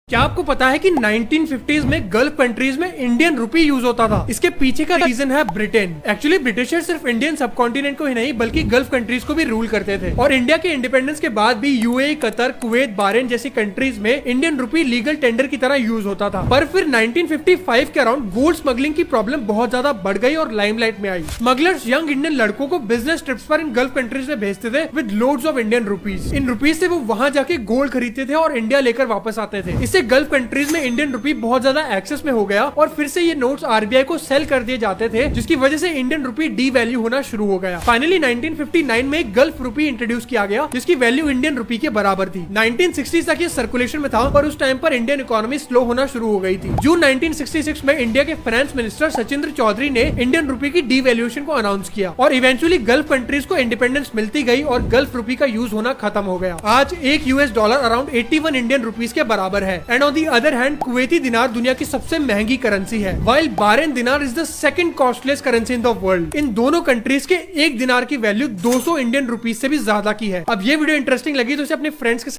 क्या आपको पता है कि 1950s में गल्फ कंट्रीज में इंडियन रुपी यूज होता था। इसके पीछे का रीजन है ब्रिटेन। एक्चुअली ब्रिटिशर्स सिर्फ इंडियन सब कॉन्टिनेंट को ही नहीं बल्कि गल्फ कंट्रीज को भी रूल करते थे और इंडिया के इंडिपेंडेंस के बाद भी यूएई, कतर, कुवैत, बहरीन जैसी कंट्रीज में इंडियन रुपी लीगल टेंडर की तरह यूज होता था। पर फिर 1955 के अराउंड गोल्ड स्मगलिंग की प्रॉब्लम बहुत ज्यादा बढ़ गई और लाइमलाइट में आई। स्मगलर्स यंग इंडियन लड़कों को बिजनेस ट्रिप्स पर इन गल्फ कंट्रीज में भेजते थे with loads of Indian rupees. In rupees से वो वहां जाके गोल्ड खरीदते थे और इंडिया लेकर वापस आते थे। इससे गल्फ कंट्रीज में इंडियन रुपी बहुत ज्यादा एक्सेस में हो गया और फिर से ये नोट्स आरबीआई को सेल कर दिए जाते थे, जिसकी वजह से इंडियन रुपी डी वैल्यू होना शुरू हो गया। फाइनली 1959 में एक गल्फ रुपी इंट्रोड्यूस किया गया जिसकी वैल्यू इंडियन रुपी के बराबर थी। 1960 तक ये सर्कुलेशन में था पर उस टाइम पर इंडियन इकोनॉमी स्लो होना शुरू हो गई थी। जून 1966 में इंडिया के फाइनेंस मिनिस्टर सचिंद्र चौधरी ने इंडियन रुपी की डीवैल्यूएशन को अनाउंस किया और इवेंचुअली गल्फ कंट्रीज को इंडिपेंडेंस मिलती गई और गल्फ रुपी का यूज होना खत्म हो गया। आज एक US dollar around 81 Indian rupees के बराबर है। And on the other hand Kuwaiti dinar दुनिया की सबसे महंगी करेंसी है, while Bahrain dinar is the second costless currency in the world. इन दोनों कंट्रीज के एक दिनार की वैल्यू 200 इंडियन रुपीज से भी ज्यादा की है। अब ये वीडियो इंटरेस्टिंग लगी तो इसे अपने फ्रेंड्स के